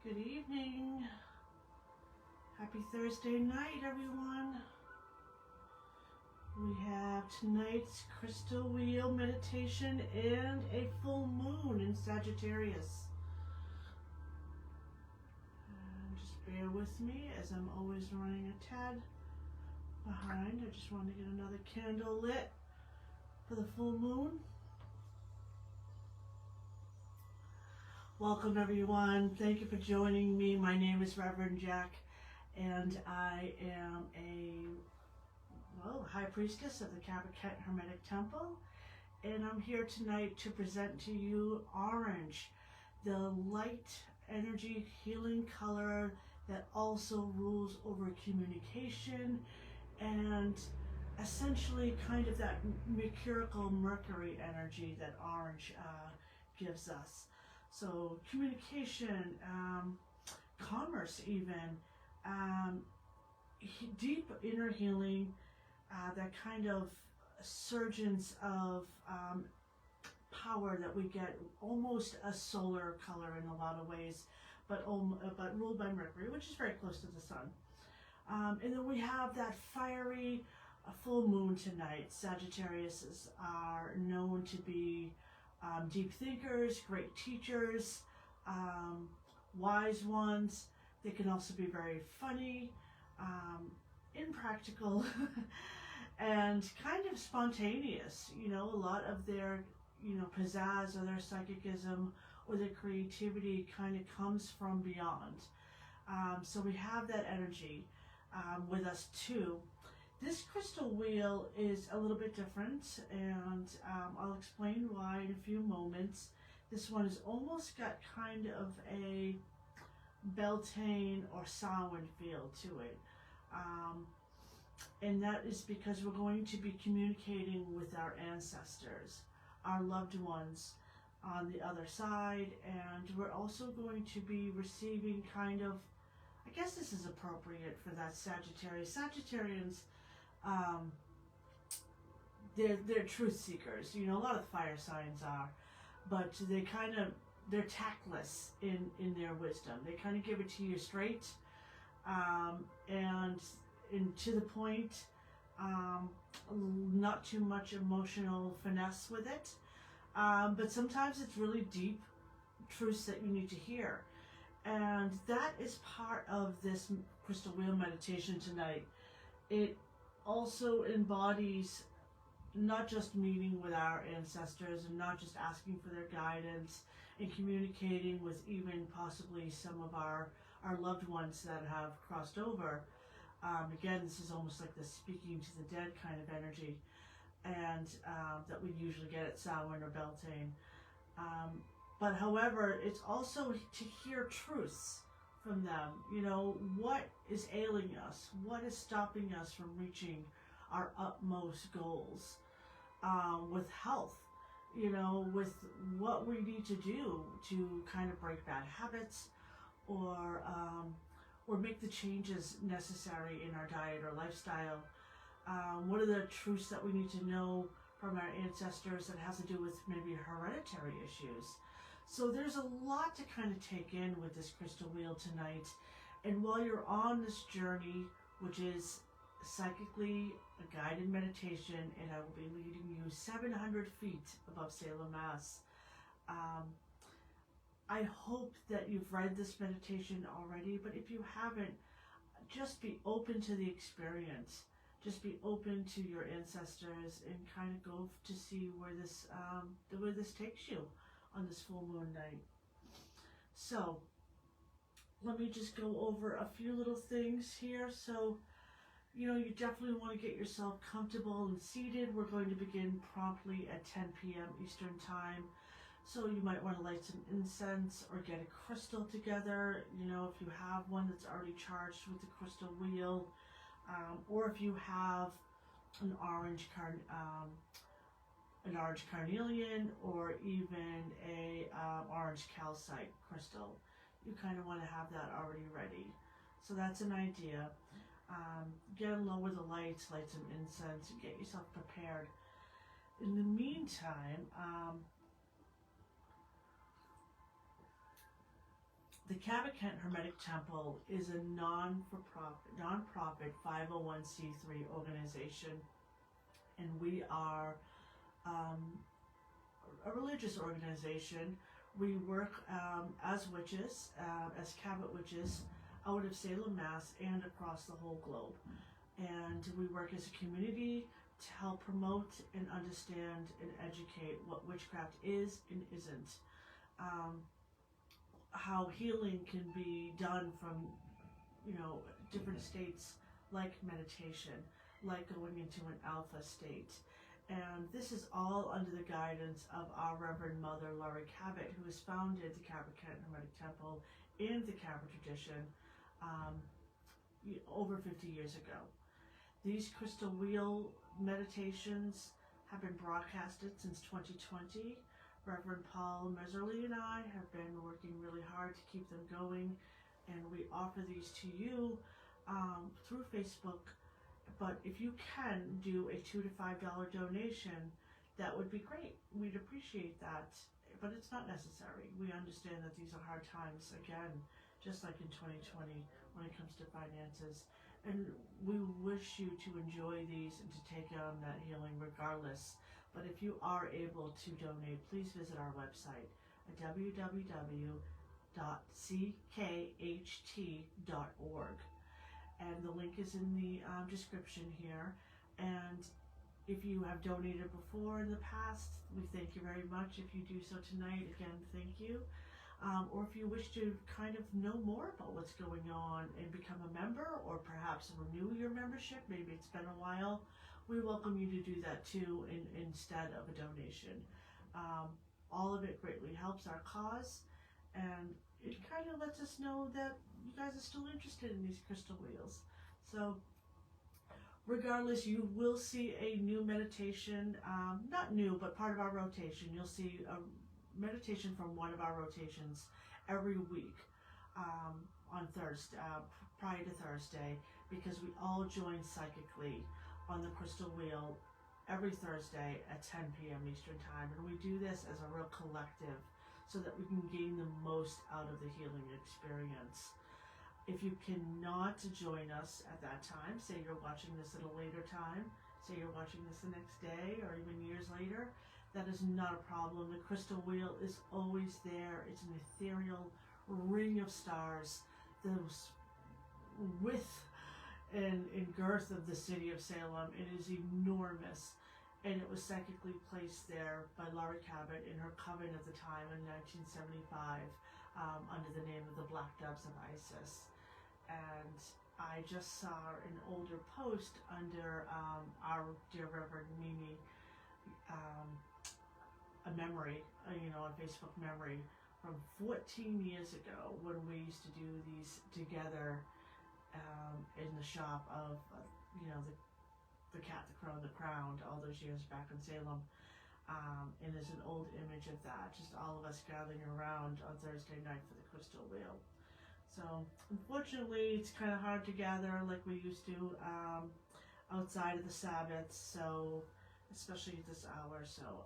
Good evening. Happy Thursday night, everyone. We have tonight's crystal wheel meditation and a full moon in Sagittarius. Just bear with me as I'm always running a tad behind. I just want to get another candle lit for the full moon. Welcome everyone. Thank you for joining me. My name is Reverend Jacq, and I am a high priestess of the Cabot Hermetic Temple, and I'm here tonight to present to you orange, the light energy healing color that also rules over communication and essentially kind of that mercurial Mercury energy that orange gives us. So communication, commerce even, deep inner healing, that kind of surgence of power that we get, almost a solar color in a lot of ways, but ruled by Mercury, which is very close to the sun. And then we have that fiery full moon tonight. Sagittarius are known to be deep thinkers, great teachers, wise ones. They can also be very funny, impractical, and kind of spontaneous. You know, a lot of their, pizzazz or their psychicism or their creativity kind of comes from beyond. So we have that energy with us too. This crystal wheel is a little bit different, and I'll explain why in a few moments. This one has almost got kind of a Beltane or Samhain feel to it. And that is because we're going to be communicating with our ancestors, our loved ones on the other side, and we're also going to be receiving kind of, I guess this is appropriate for that Sagittarius. Sagittarians, they're truth seekers. A lot of fire signs are, but they're tactless in their wisdom. They kind of give it to you straight, and to the point, not too much emotional finesse with it, but sometimes it's really deep truths that you need to hear. And that is part of this crystal wheel meditation tonight. It also embodies not just meeting with our ancestors and not just asking for their guidance and communicating with even possibly some of our loved ones that have crossed over. Again, this is almost like the speaking to the dead kind of energy, and that we usually get at Samhain or Beltane. But however, it's also to hear truths from them. What is ailing us? What is stopping us from reaching our utmost goals with health? With what we need to do to kind of break bad habits, or make the changes necessary in our diet or lifestyle. What are the truths that we need to know from our ancestors that has to do with maybe hereditary issues? So there's a lot to kind of take in with this crystal wheel tonight. And while you're on this journey, which is psychically a guided meditation, and I will be leading you 700 feet above Salem, Mass. I hope that you've read this meditation already, but if you haven't, just be open to the experience. Just be open to your ancestors and kind of go to see where this takes you on this full moon night. So let me just go over a few little things here. So, you definitely want to get yourself comfortable and seated. We're going to begin promptly at 10 p.m. Eastern Time. So you might want to light some incense or get a crystal together. If you have one that's already charged with the crystal wheel, or if you have an orange carnelian, or even a orange calcite crystal, you kind of want to have that already ready. So that's an idea. Get in low with the lights, light some incense, and get yourself prepared. In the meantime, The Cabot Hermetic Temple is a non-profit 501c3 organization, and we are a religious organization. We work as witches, as Cabot witches, out of Salem, Mass, and across the whole globe. And we work as a community to help promote and understand and educate what witchcraft is and isn't. How healing can be done from, different states, like meditation, like going into an alpha state. And this is all under the guidance of our Reverend Mother Laurie Cabot, who has founded the Cabot Hermetic Temple in the Cabot tradition over 50 years ago. These crystal wheel meditations have been broadcasted since 2020. Reverend Paul Meserly and I have been working really hard to keep them going, and we offer these to you through Facebook. But if you can do a $2 to $5 donation, that would be great. We'd appreciate that, but it's not necessary. We understand that these are hard times, again, just like in 2020 when it comes to finances. And we wish you to enjoy these and to take on that healing regardless. But if you are able to donate, please visit our website at www.CKHT.org. And the link is in the description here. And if you have donated before in the past, we thank you very much. If you do so tonight, again, thank you. Or if you wish to kind of know more about what's going on and become a member, or perhaps renew your membership, maybe it's been a while, we welcome you to do that too instead of a donation. All of it greatly helps our cause, and it kind of lets us know that you guys are still interested in these crystal wheels. So regardless, you will see a new meditation, not new, but part of our rotation. You'll see a meditation from one of our rotations every week on Thursday, prior to Thursday, because we all join psychically on the crystal wheel every Thursday at 10 p.m. Eastern Time. And we do this as a real collective so that we can gain the most out of the healing experience. If you cannot join us at that time, say you're watching this at a later time, say you're watching this the next day or even years later, that is not a problem. The crystal wheel is always there. It's an ethereal ring of stars, those width and girth of the city of Salem. It is enormous, and it was psychically placed there by Laurie Cabot in her coven at the time in 1975 under the name of the Black Doves of Isis. And I just saw an older post under our dear Reverend Mimi, a memory, on Facebook memory from 14 years ago when we used to do these together in the shop of, the Cat, the Crow, and the Crown all those years back in Salem. And there's an old image of that, just all of us gathering around on Thursday night for the crystal wheel. So unfortunately, it's kind of hard to gather like we used to outside of the Sabbaths, so especially at this hour. So,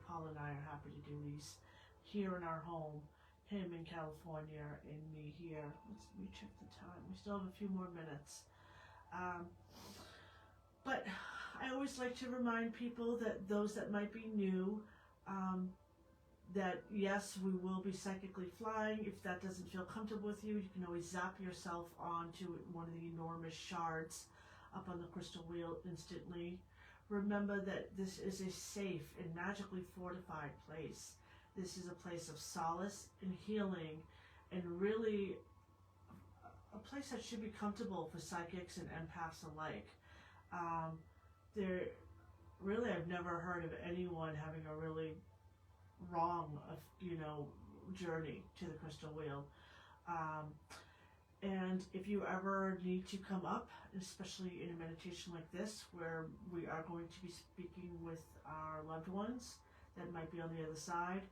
Paul and I are happy to do these here in our home, him in California and me here. Let me check the time. We still have a few more minutes. But I always like to remind people, that those that might be new, that yes, we will be psychically flying. If that doesn't feel comfortable with you, you can always zap yourself onto one of the enormous shards up on the crystal wheel instantly. Remember that this is a safe and magically fortified place. This is a place of solace and healing, and really a place that should be comfortable for psychics and empaths alike. I've never heard of anyone having a really wrong, journey to the crystal wheel. And if you ever need to come up, especially in a meditation like this, where we are going to be speaking with our loved ones that might be on the other side,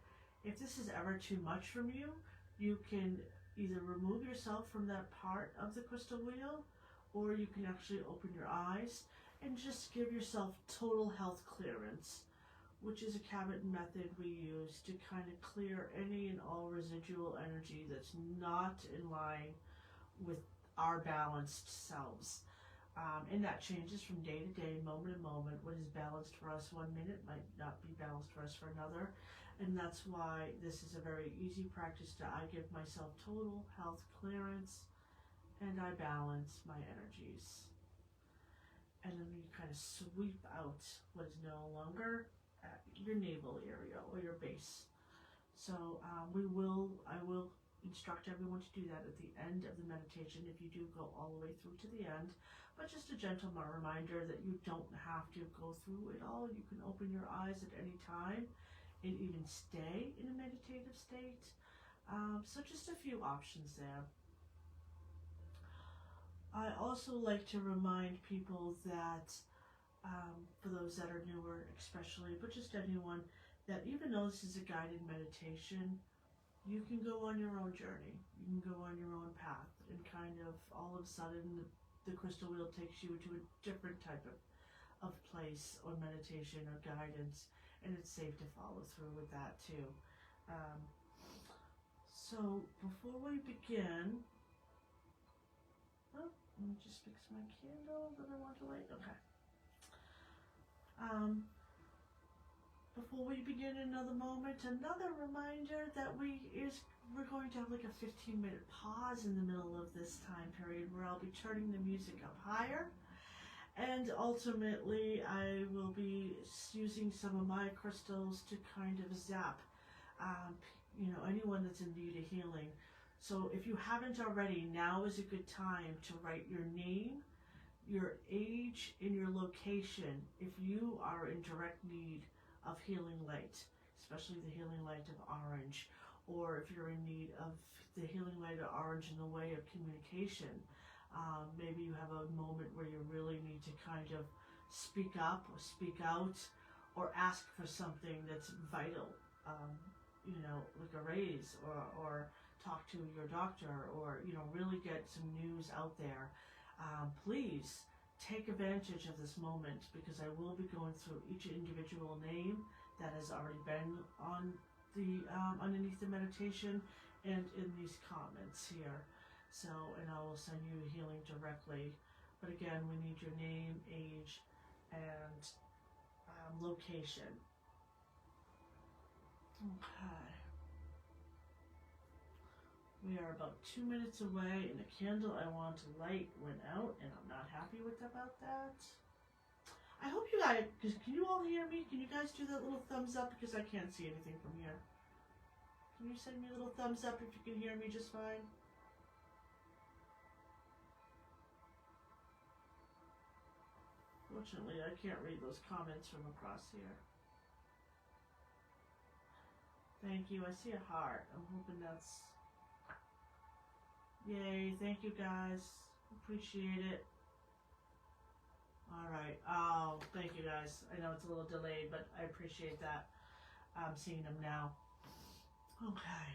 if this is ever too much from you, you can either remove yourself from that part of the crystal wheel, or you can actually open your eyes and just give yourself total health clearance which is a Cabot method we use to kind of clear any and all residual energy that's not in line with our balanced selves. And that changes from day to day, moment to moment. What is balanced for us 1 minute might not be balanced for us for another. And that's why this is a very easy practice I give myself total health clearance and I balance my energies. And then you kind of sweep out what is no longer at your navel area or your base. So I will instruct everyone to do that at the end of the meditation if you do go all the way through to the end. But just a gentle reminder that you don't have to go through it all. You can open your eyes at any time and even stay in a meditative state. So just a few options there. I also like to remind people that, for those that are newer especially, but just anyone, that even though this is a guided meditation, you can go on your own journey. You can go on your own path and kind of all of a sudden the crystal wheel takes you to a different type of place or meditation or guidance, and it's safe to follow through with that too. So before we begin, let me just fix my candle that I want to light. Okay. Before we begin another reminder that we're going to have like a 15-minute pause in the middle of this time period where I'll be turning the music up higher. And ultimately, I will be using some of my crystals to kind of zap, anyone that's in need of healing. So if you haven't already, now is a good time to write your name, your age, and your location if you are in direct need of healing light, especially the healing light of orange, or if you're in need of the healing light of orange in the way of communication. Maybe you have a moment where you really need to kind of speak up or speak out or ask for something that's vital, like a raise or talk to your doctor or, really get some news out there. Please take advantage of this moment because I will be going through each individual name that has already been on the underneath the meditation and in these comments here. So, and I will send you healing directly. But again, we need your name, age, and location. Okay. We are about 2 minutes away, and the candle I want to light went out, and I'm not happy about that. I hope you guys, can you all hear me? Can you guys do that little thumbs up? Because I can't see anything from here. Can you send me a little thumbs up if you can hear me just fine? Fortunately, I can't read those comments from across here. Thank you. I see a heart. I'm hoping that's... Yay. Thank you, guys. Appreciate it. Alright. Oh, thank you, guys. I know it's a little delayed, but I appreciate that. I'm seeing them now. Okay.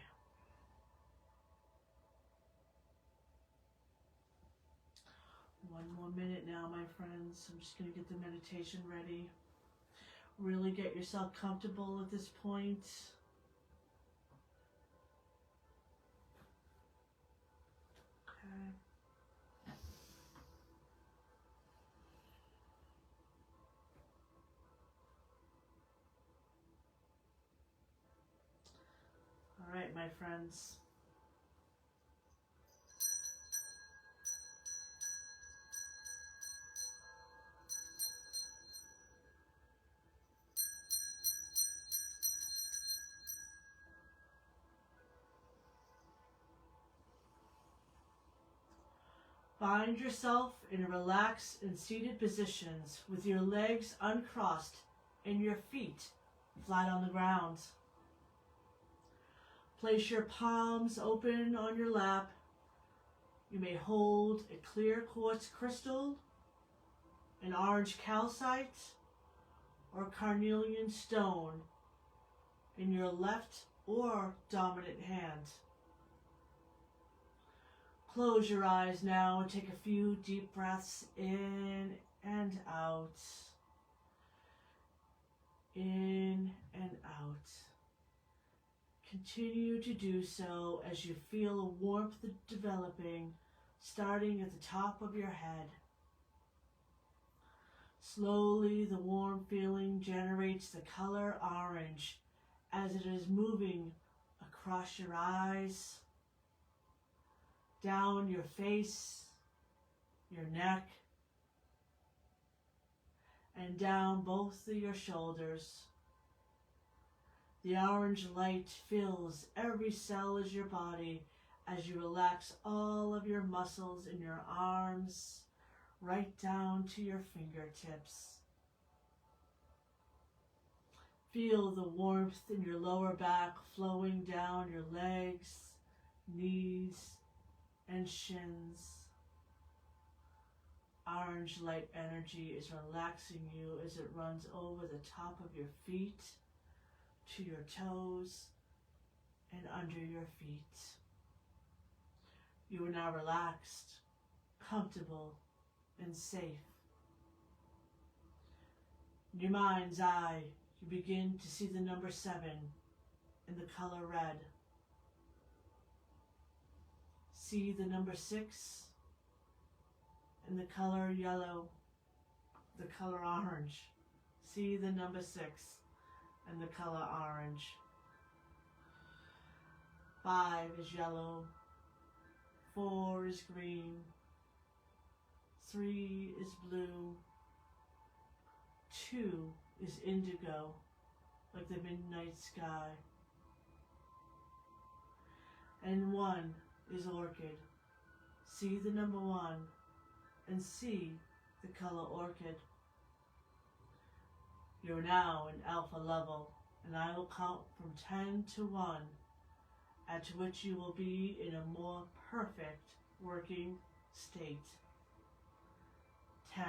One more minute now, my friends. I'm just going to get the meditation ready. Really get yourself comfortable at this point. Okay. All right, my friends. Find yourself in a relaxed and seated positions with your legs uncrossed and your feet flat on the ground. Place your palms open on your lap. You may hold a clear quartz crystal, an orange calcite, or carnelian stone in your left or dominant hand. Close your eyes now and take a few deep breaths in and out. in and out. Continue to do so as you feel a warmth developing, starting at the top of your head. Slowly, the warm feeling generates the color orange as it is moving across your eyes, down your face, your neck, and down both of your shoulders. The orange light fills every cell of your body as you relax all of your muscles in your arms, right down to your fingertips. Feel the warmth in your lower back flowing down your legs, knees, and shins. Orange light energy is relaxing you as it runs over the top of your feet, to your toes, and under your feet. You are now relaxed, comfortable, and safe. In your mind's eye, you begin to see the number 7 in the color red. See the number 6 in the color yellow, the color orange. See the number 6 in the color orange. 5 is yellow, 4 is green, 3 is blue, 2 is indigo, like the midnight sky, and 1 is orchid. See the number 1 and see the color orchid. You're now in alpha level, and I will count from 10 to 1, at which you will be in a more perfect working state. 10,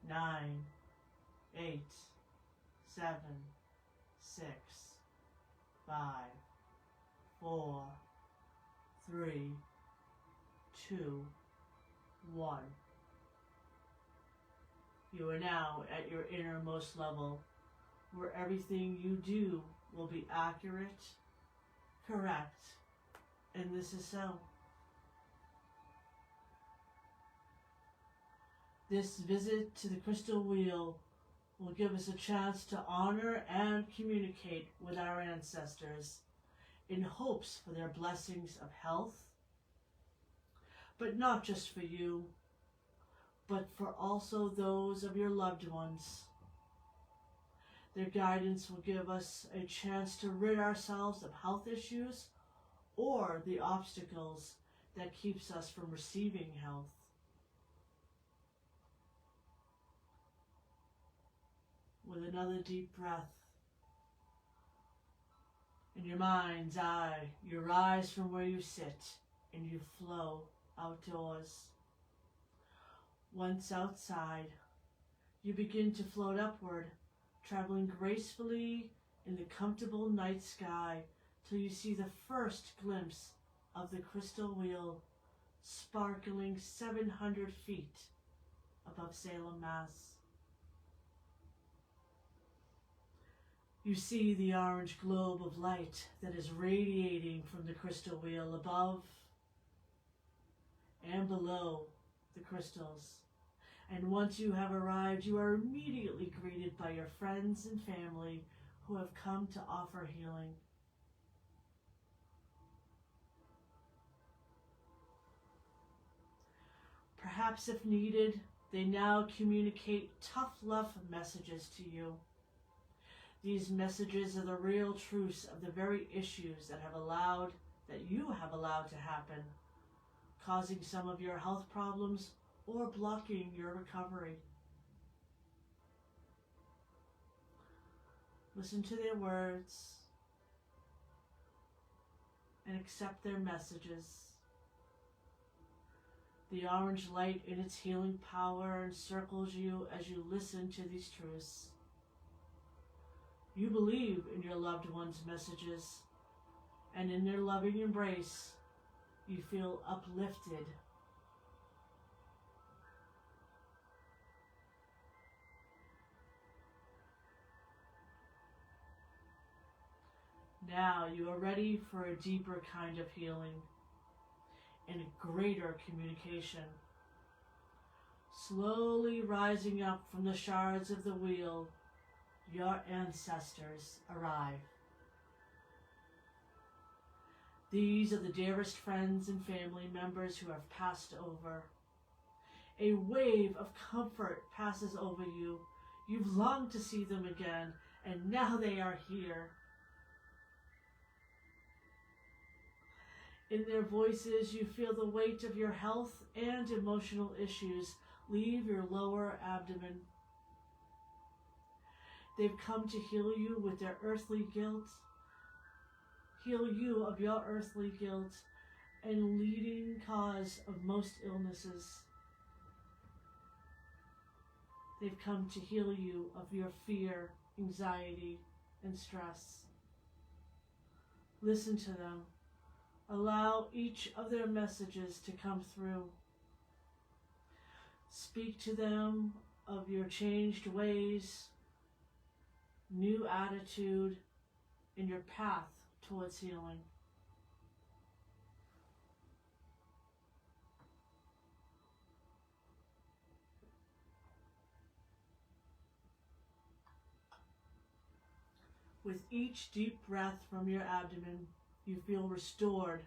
9, 8, 7, 6, 5, 4, 3, 2, 1. You are now at your innermost level, where everything you do will be accurate, correct, and this is so. This visit to the crystal wheel will give us a chance to honor and communicate with our ancestors in hopes for their blessings of health, but not just for you, but for also those of your loved ones. Their guidance will give us a chance to rid ourselves of health issues or the obstacles that keeps us from receiving health. With another deep breath, in your mind's eye, you rise from where you sit and you flow outdoors. Once outside, you begin to float upward, traveling gracefully in the comfortable night sky till you see the first glimpse of the crystal wheel sparkling 700 feet above Salem, Mass. You see the orange globe of light that is radiating from the crystal wheel above and below the crystals. And once you have arrived, you are immediately greeted by your friends and family who have come to offer healing. Perhaps if needed, they now communicate tough love messages to you. These messages are the real truths of the very issues that you have allowed to happen, causing some of your health problems or blocking your recovery. Listen to their words and accept their messages. The orange light in its healing power encircles you as you listen to these truths. You believe in your loved ones' messages, and in their loving embrace, you feel uplifted. Now you are ready for a deeper kind of healing and a greater communication. Slowly rising up from the shards of the wheel, your ancestors arrive. These are the dearest friends and family members who have passed over. A wave of comfort passes over you. You've longed to see them again, and now they are here. In their voices, you feel the weight of your health and emotional issues leave your lower abdomen. They've come to heal you with their earthly guilt, heal you of your earthly guilt, and leading cause of most illnesses. They've come to heal you of your fear, anxiety, and stress. Listen to them. Allow each of their messages to come through. Speak to them of your changed ways, new attitude, and your path towards healing. With each deep breath from your abdomen, you feel restored,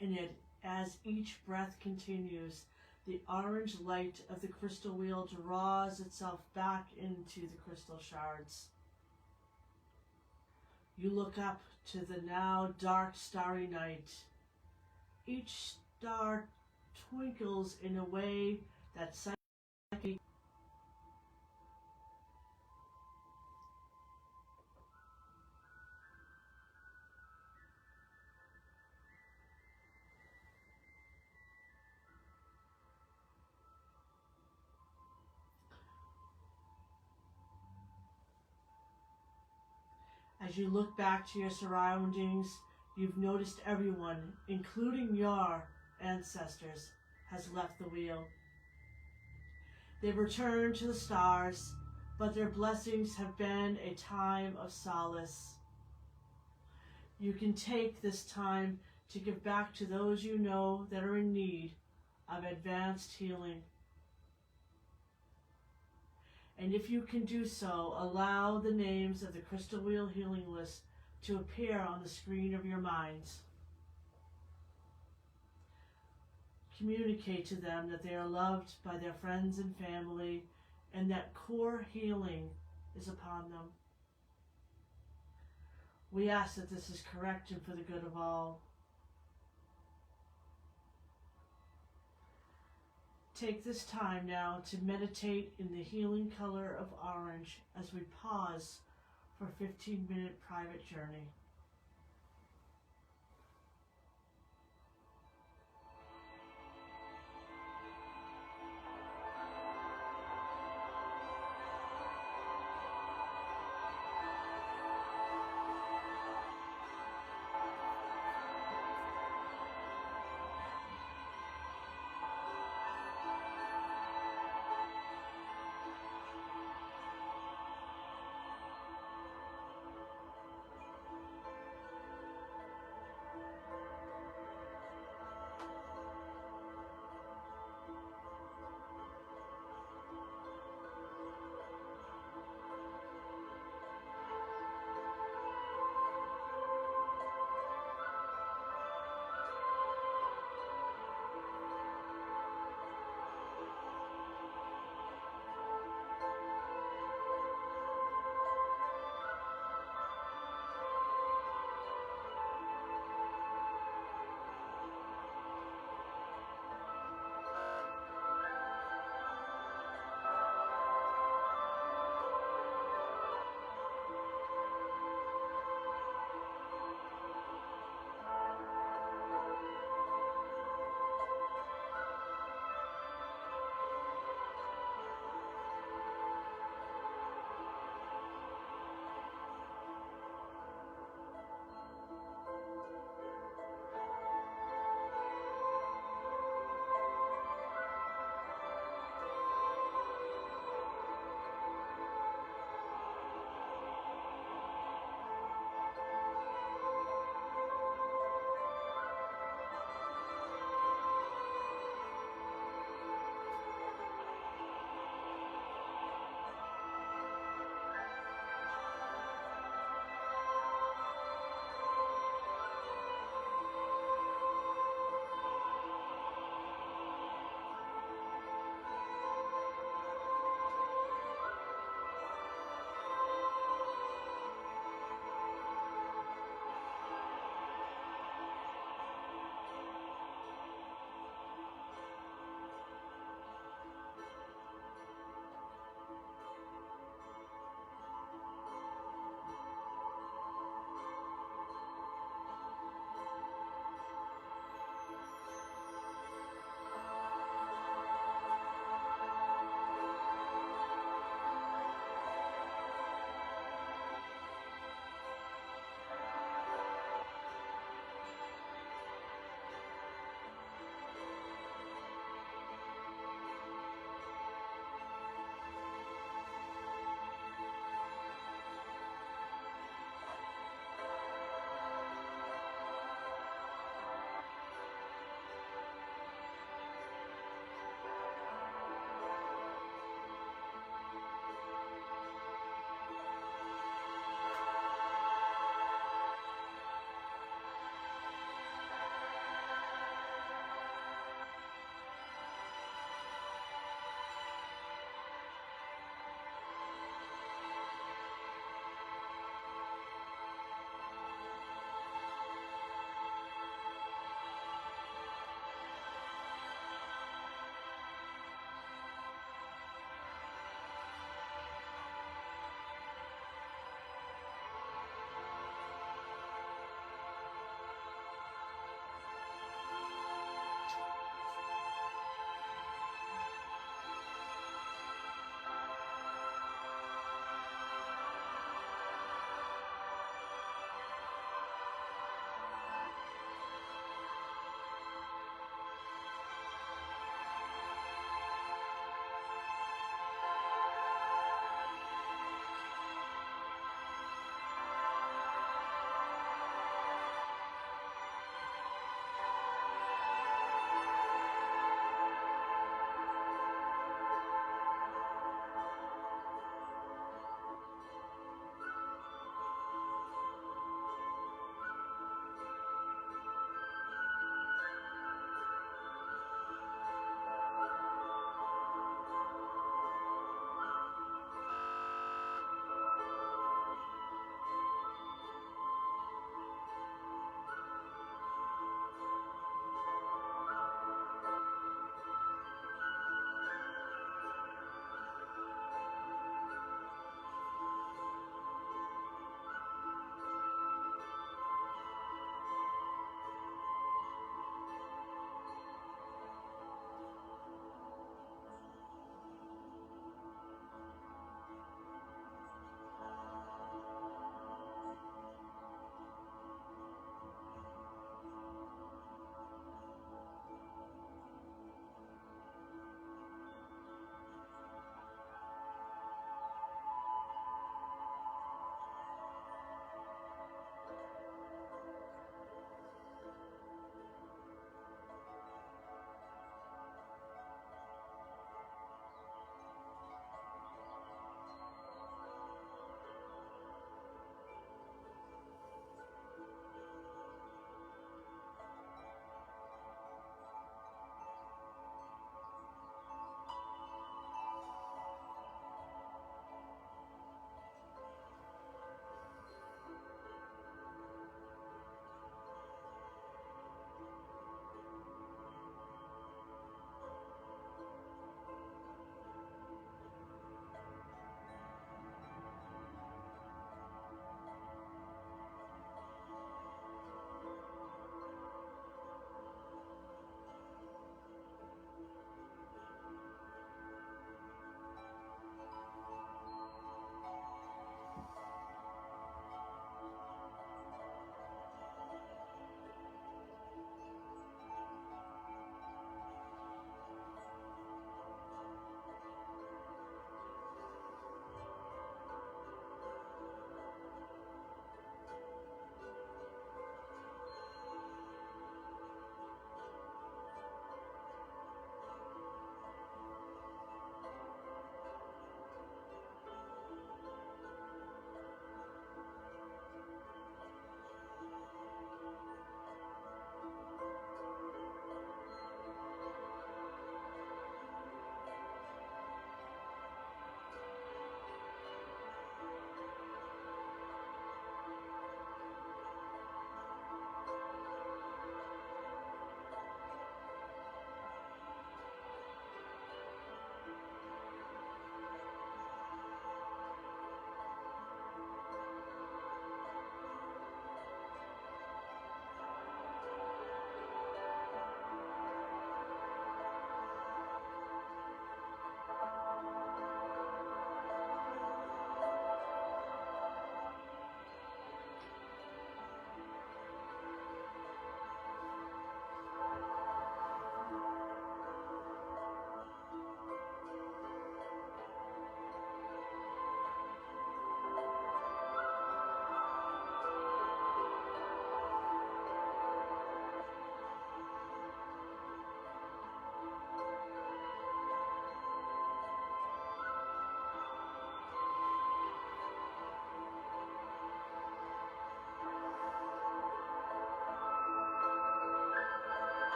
and yet as each breath continues, the orange light of the crystal wheel draws itself back into the crystal shards. You look up to the now dark, starry night. Each star twinkles in a way that psychic. As you look back to your surroundings, you've noticed everyone, including your ancestors, has left the wheel. They've returned to the stars, but their blessings have been a time of solace. You can take this time to give back to those you know that are in need of advanced healing. And if you can do so, allow the names of the Crystal Wheel Healing List to appear on the screen of your minds. Communicate to them that they are loved by their friends and family, and that core healing is upon them. We ask that this is correct and for the good of all. Take this time now to meditate in the healing color of orange as we pause for a 15-minute private journey.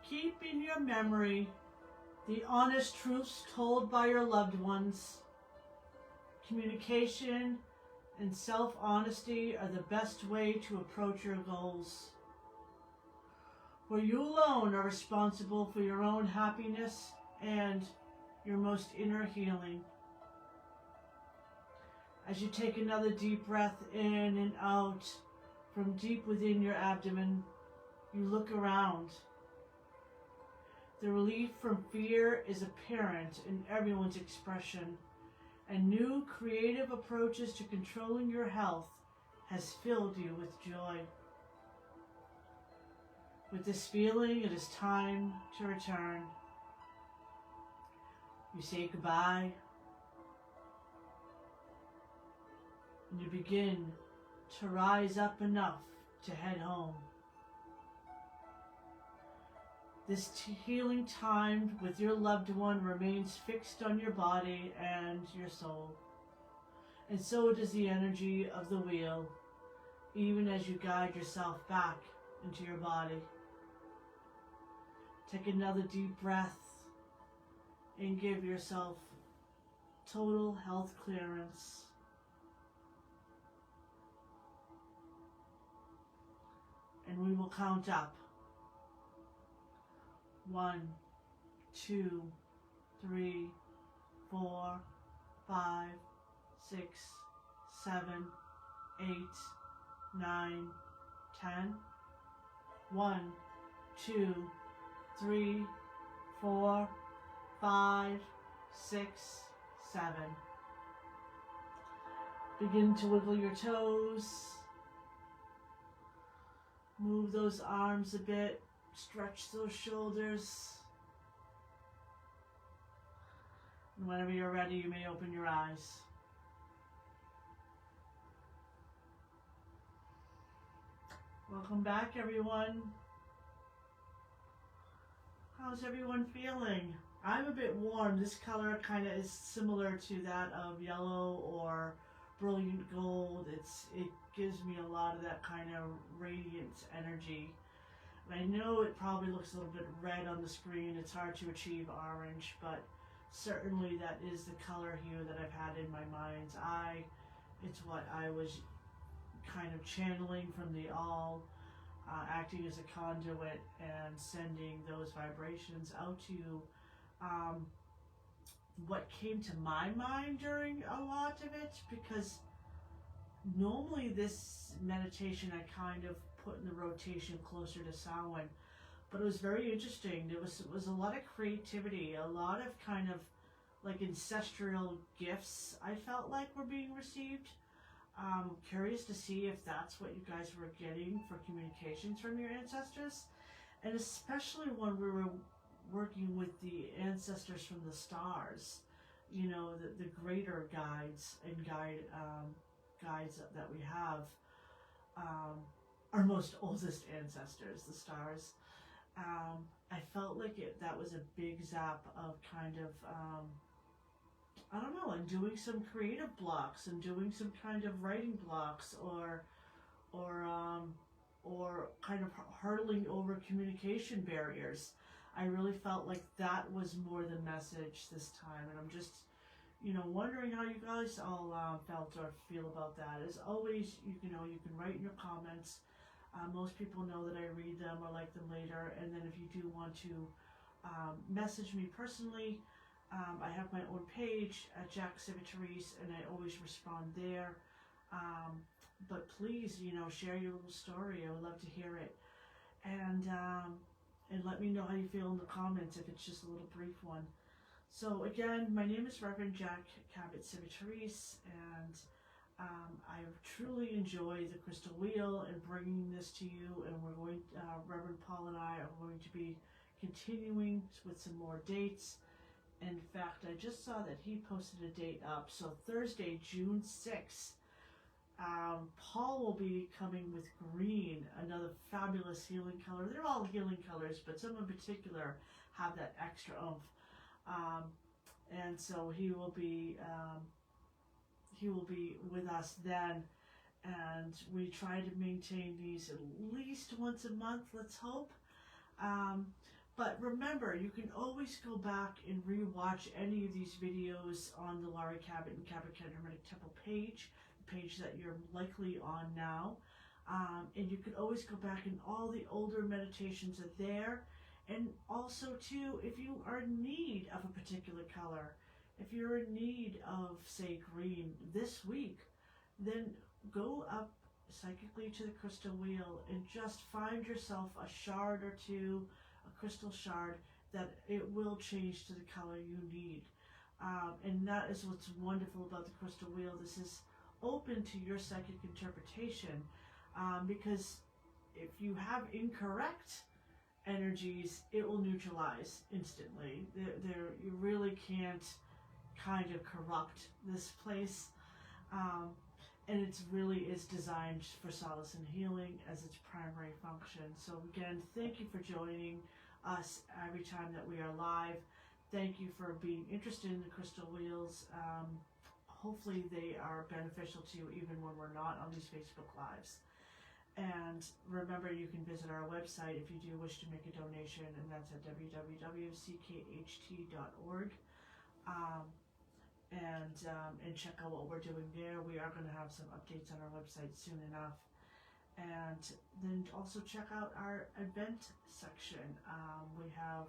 Keep in your memory the honest truths told by your loved ones. Communication and self-honesty are the best way to approach your goals. For you alone are responsible for your own happiness and your most inner healing. As you take another deep breath in and out from deep within your abdomen, you look around. The relief from fear is apparent in everyone's expression, and new creative approaches to controlling your health has filled you with joy. With this feeling, it is time to return. You say goodbye, and you begin to rise up enough to head home. This healing time with your loved one remains fixed on your body and your soul. And so does the energy of the wheel, even as you guide yourself back into your body. Take another deep breath and give yourself total health clearance. And we will count up. 1, 2, 3, 4, 5, 6, 7, 8, 9, 10. 1, 2, 3, 4, 5, 6, 7. Begin to wiggle your toes. Move those arms a bit. Stretch those shoulders. And whenever you're ready, you may open your eyes. Welcome back, everyone. How's everyone feeling? I'm a bit warm. This color kind of is similar to that of yellow or brilliant gold. It gives me a lot of that kind of radiant energy. I know it probably looks a little bit red on the screen. It's hard to achieve orange, but certainly that is the color hue that I've had in my mind's eye. It's what I was kind of channeling from the all, acting as a conduit and sending those vibrations out to you. What came to my mind during a lot of it, because normally this meditation I kind of put in the rotation closer to Samhain, but it was very interesting. It was a lot of creativity, a lot of kind of like ancestral gifts I felt like were being received. Curious to see if that's what you guys were getting for communications from your ancestors, and especially when we were working with the ancestors from the stars, you know, the greater guides and guides that we have. Our most oldest ancestors, the stars. I felt like that was a big zap of kind of, I don't know, and doing some creative blocks and doing some kind of writing blocks or kind of hurdling over communication barriers. I really felt like that was more the message this time, and I'm just, you know, wondering how you guys all felt or feel about that. As always, you can write in your comments. Most people know that I read them or like them later, and then if you do want to message me personally, I have my own page at Jacq Civitarese, and I always respond there. But please, you know, share your little story. I would love to hear it, and let me know how you feel in the comments if it's just a little brief one. So again, my name is Reverend Jacq Cabot Civitarese, and I truly enjoy the crystal wheel and bringing this to you, and we're going, Reverend Paul and I are going to be continuing with some more dates. In fact, I just saw that he posted a date up, so Thursday, June 6th, Paul will be coming with green, another fabulous healing color. They're all healing colors, but some in particular have that extra oomph. And so he will be with us then, and we try to maintain these at least once a month, let's hope. But remember, you can always go back and re-watch any of these videos on the Laurie Cabot and Cabot Hermetic Temple page, the page that you're likely on now. And you can always go back, and all the older meditations are there. And also, too, if you are in need of a particular color, if you're in need of, say, green this week, then go up psychically to the crystal wheel and just find yourself a shard or two, a crystal shard, that it will change to the color you need. And that is what's wonderful about the crystal wheel. This is open to your psychic interpretation, because if you have incorrect energies, it will neutralize instantly. You really can't kind of corrupt this place. And it really is designed for solace and healing as its primary function. So again, thank you for joining us every time that we are live. Thank you for being interested in the crystal wheels. Hopefully they are beneficial to you even when we're not on these Facebook Lives. And remember, you can visit our website if you do wish to make a donation, and that's at www.ckht.org. And check out what we're doing there. We are going to have some updates on our website soon enough. And then also check out our event section. We have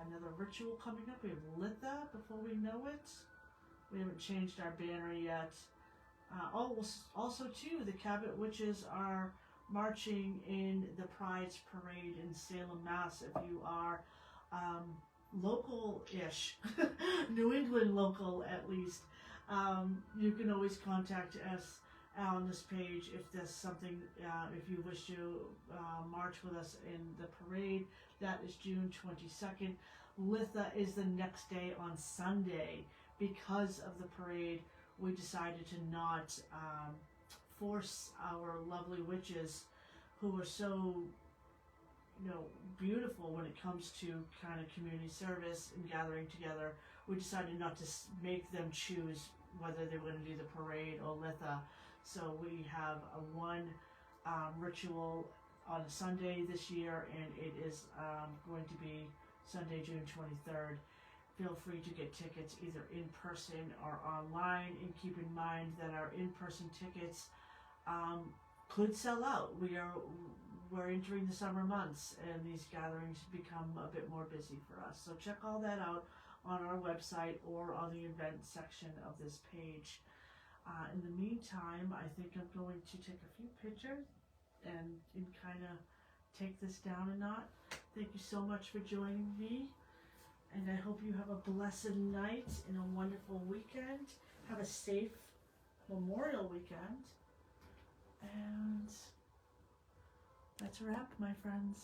another ritual coming up. We have Litha before we know it. We haven't changed our banner yet. Also too, the Cabot Witches are marching in the Pride's Parade in Salem, Mass. If you are local-ish, New England local at least, you can always contact us on this page if there's something, if you wish to march with us in the parade. That is June 22nd. Litha is the next day on Sunday. Because of the parade, we decided to not force our lovely witches, who are so, beautiful when it comes to kind of community service and gathering together. We decided not to make them choose whether they were going to do the parade or Litha. So we have one ritual on a Sunday this year, and it is going to be Sunday, June 23rd. Feel free to get tickets either in person or online, and keep in mind that our in-person tickets could sell out. We're entering the summer months, and these gatherings become a bit more busy for us. So check all that out on our website or on the event section of this page. In the meantime, I think I'm going to take a few pictures and kind of take this down a knot. Thank you so much for joining me. And I hope you have a blessed night and a wonderful weekend. Have a safe Memorial weekend. And that's a wrap, my friends.